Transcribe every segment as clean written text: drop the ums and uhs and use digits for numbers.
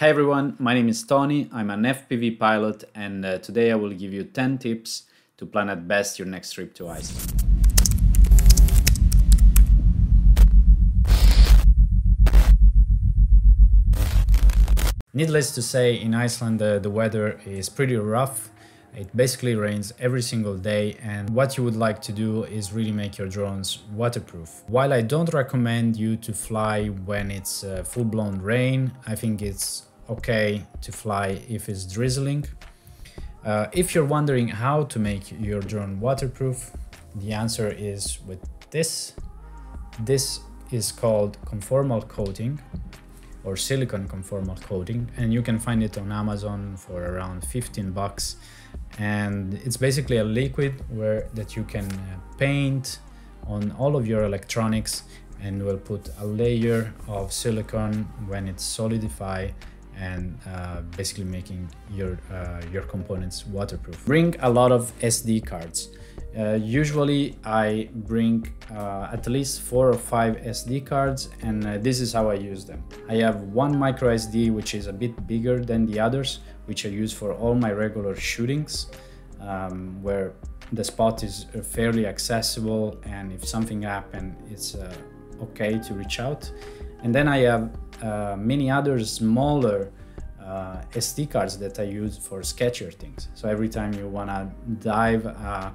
Hi everyone, my name is Tony, I'm an FPV pilot and today I will give you 10 tips to plan at best your next trip to Iceland. Needless to say, in Iceland the weather is pretty rough. It basically rains every single day, and what you would like to do is really make your drones waterproof. While I don't recommend you to fly when it's full-blown rain, I think it's okay to fly if it's drizzling. If you're wondering how to make your drone waterproof, the answer is with this. This is called conformal coating or silicone conformal coating, and you can find it on Amazon for around 15 bucks. And it's basically a liquid that you can paint on all of your electronics, and will put a layer of silicone when it's solidified, and basically making your components waterproof. Bring a lot of SD cards. Usually I bring at least 4 or 5 SD cards, and this is how I use them. I have one micro SD which is a bit bigger than the others, which I use for all my regular shootings, where the spot is fairly accessible, and if something happens it's okay to reach out. And then I have many other smaller SD cards that I use for sketchier things. So every time you want to dive a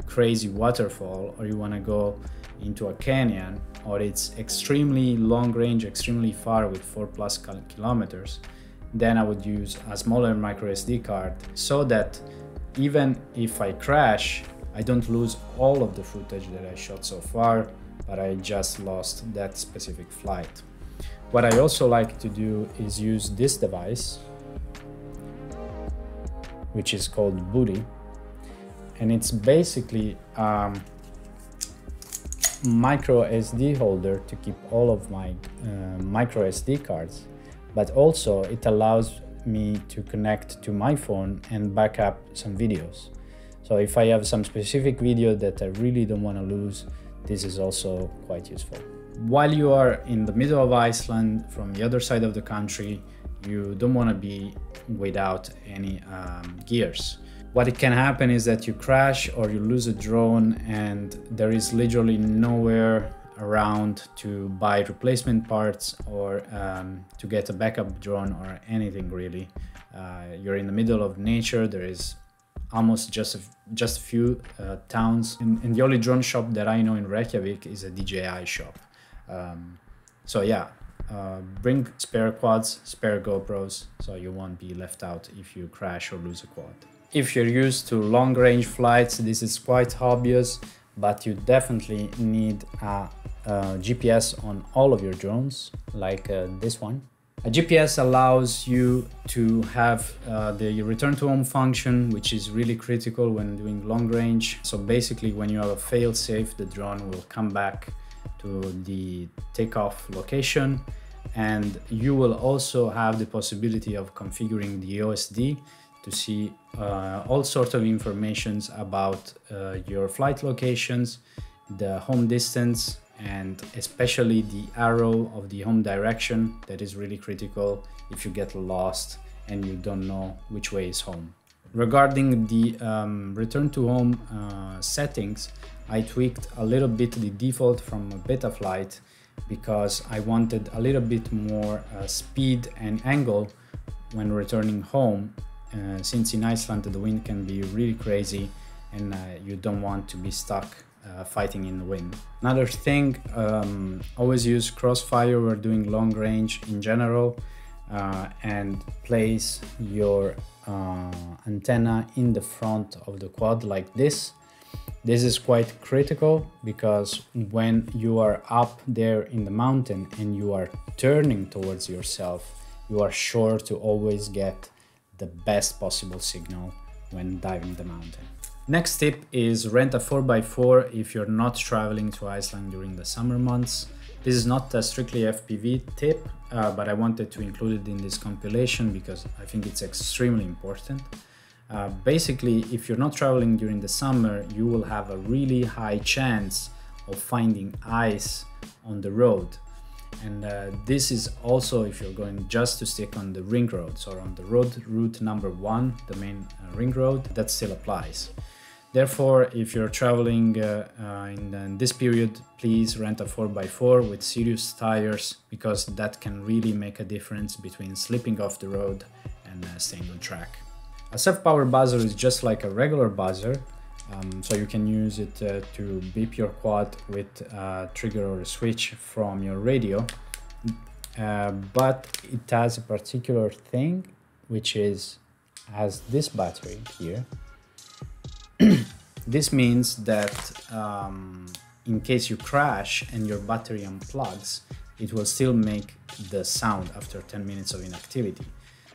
crazy waterfall, or you want to go into a canyon, or it's extremely long range, extremely far with 4+ kilometers, then I would use a smaller micro SD card, so that even if I crash, I don't lose all of the footage that I shot so far, but I just lost that specific flight. What I also like to do is use this device, which is called Booty, and it's basically micro SD holder to keep all of my micro SD cards, but also it allows me to connect to my phone and back up some videos. So if I have some specific video that I really don't want to lose, this is also quite useful. While you are in the middle of Iceland, from the other side of the country, you don't want to be without any gears. What it can happen is that you crash or you lose a drone, and there is literally nowhere around to buy replacement parts or to get a backup drone or anything really. You're in the middle of nature. There is almost just a few towns, and the only drone shop that I know in Reykjavik is a DJI shop. So yeah, bring spare quads, spare GoPros, so you won't be left out if you crash or lose a quad. If you're used to long range flights, this is quite obvious, but you definitely need a GPS on all of your drones, like this one. A GPS allows you to have the return to home function, which is really critical when doing long range. So basically, when you have a fail-safe, the drone will come back to the takeoff location, and you will also have the possibility of configuring the OSD to see all sorts of informations about your flight locations, the home distance, and especially the arrow of the home direction. That is really critical if you get lost and you don't know which way is home. Regarding the return to home settings, I tweaked a little bit the default from a beta flight because I wanted a little bit more speed and angle when returning home, since in Iceland the wind can be really crazy, and you don't want to be stuck fighting in the wind. Another thing, always use crossfire when doing long range in general, and place your antenna in the front of the quad like this. This is quite critical because when you are up there in the mountain and you are turning towards yourself, you are sure to always get the best possible signal when diving the mountain. Next tip is rent a 4x4 if you're not traveling to Iceland during the summer months. This is not a strictly FPV tip, but I wanted to include it in this compilation because I think it's extremely important. Basically, if you're not traveling during the summer, you will have a really high chance of finding ice on the road. And this is also if you're going just to stick on the ring roads or on the route number 1, the main ring road, that still applies. Therefore, if you're traveling in this period, please rent a 4x4 with serious tires, because that can really make a difference between slipping off the road and staying on track. A self-powered buzzer is just like a regular buzzer, so you can use it to beep your quad with a trigger or a switch from your radio, but it has a particular thing, which has this battery here. This means that in case you crash and your battery unplugs, it will still make the sound after 10 minutes of inactivity.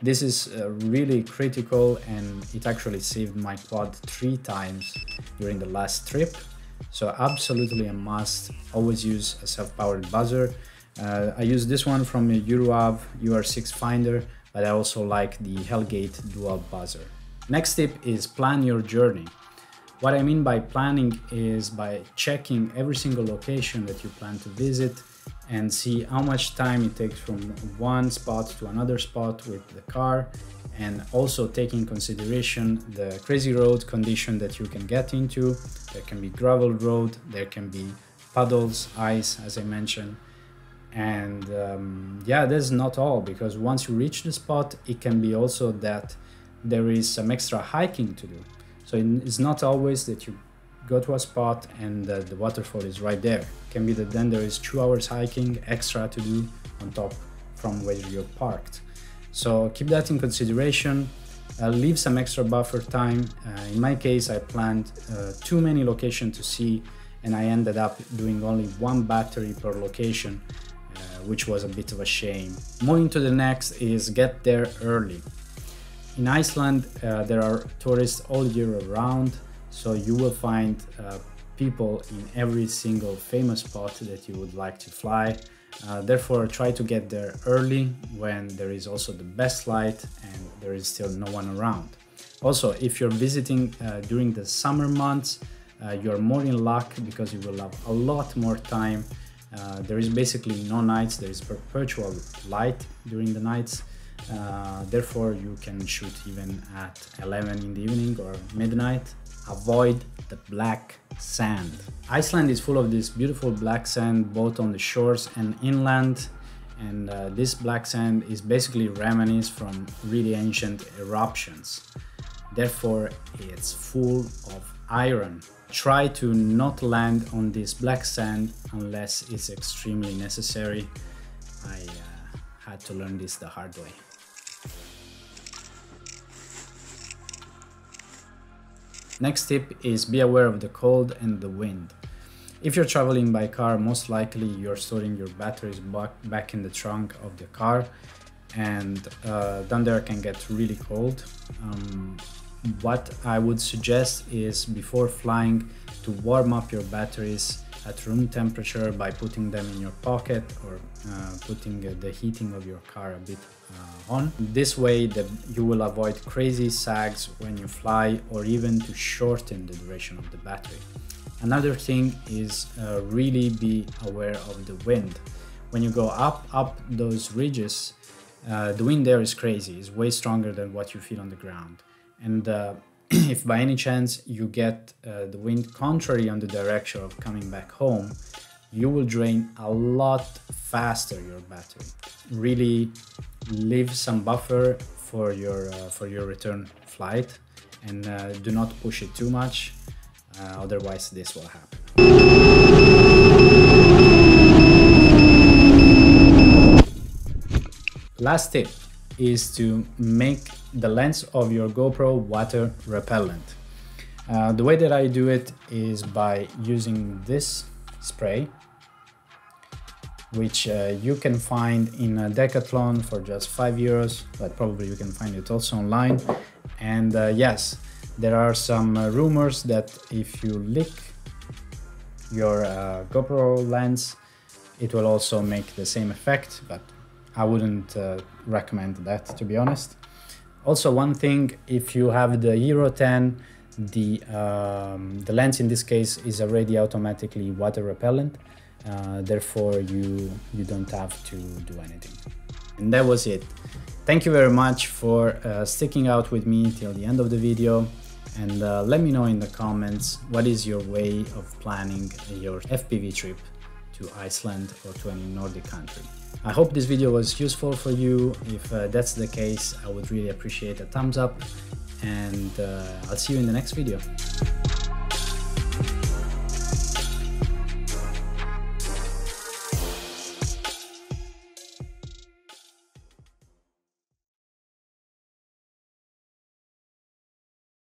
This is really critical, and it actually saved my quad 3 times during the last trip. So absolutely a must, always use a self-powered buzzer. I use this one from a Euroav UR6 Finder, but I also like the Hellgate dual buzzer. Next tip is plan your journey. What I mean by planning is by checking every single location that you plan to visit and see how much time it takes from one spot to another spot with the car, and also take in consideration the crazy road condition that you can get into. There can be gravel road, there can be puddles, ice, as I mentioned. And yeah, that's not all, because once you reach the spot, it can be also that there is some extra hiking to do. So it's not always that you go to a spot and the waterfall is right there. It can be that then there is 2 hours hiking extra to do on top from where you're parked. So keep that in consideration. Leave some extra buffer time. In my case, I planned too many locations to see, and I ended up doing only 1 battery per location, which was a bit of a shame. Moving to the next is get there early. In Iceland, there are tourists all year around, so you will find people in every single famous spot that you would like to fly. Therefore, try to get there early when there is also the best light and there is still no one around. Also, if you're visiting during the summer months, you're more in luck because you will have a lot more time. There is basically no nights, there is perpetual light during the nights. Therefore, you can shoot even at 11 in the evening or midnight. Avoid the black sand. Iceland is full of this beautiful black sand, both on the shores and inland. And this black sand is basically remnants from really ancient eruptions. Therefore, it's full of iron. Try to not land on this black sand unless it's extremely necessary. I had to learn this the hard way. Next tip is be aware of the cold and the wind. If you're traveling by car, most likely you're storing your batteries back in the trunk of the car, and down there can get really cold. What I would suggest is before flying to warm up your batteries at room temperature by putting them in your pocket or putting the heating of your car a bit on. This way you will avoid crazy sags when you fly, or even to shorten the duration of the battery. Another thing is really be aware of the wind. When you go up those ridges, the wind there is crazy. It's way stronger than what you feel on the ground. And if by any chance you get the wind contrary on the direction of coming back home, you will drain a lot faster your battery. Really leave some buffer for your return flight, and do not push it too much, otherwise this will happen. Last tip is to make the lens of your GoPro water repellent. The way that I do it is by using this spray, which you can find in a Decathlon for just €5, but probably you can find it also online. And yes, there are some rumors that if you lick your GoPro lens, it will also make the same effect, but I wouldn't recommend that, to be honest. Also, one thing, if you have the Hero 10, the lens in this case is already automatically water repellent. therefore you don't have to do anything. And that was it. Thank you very much for sticking out with me till the end of the video, and let me know in the comments what is your way of planning your FPV trip to Iceland or to any Nordic country. I hope this video was useful for you. If that's the case, I would really appreciate a thumbs up, and I'll see you in the next video.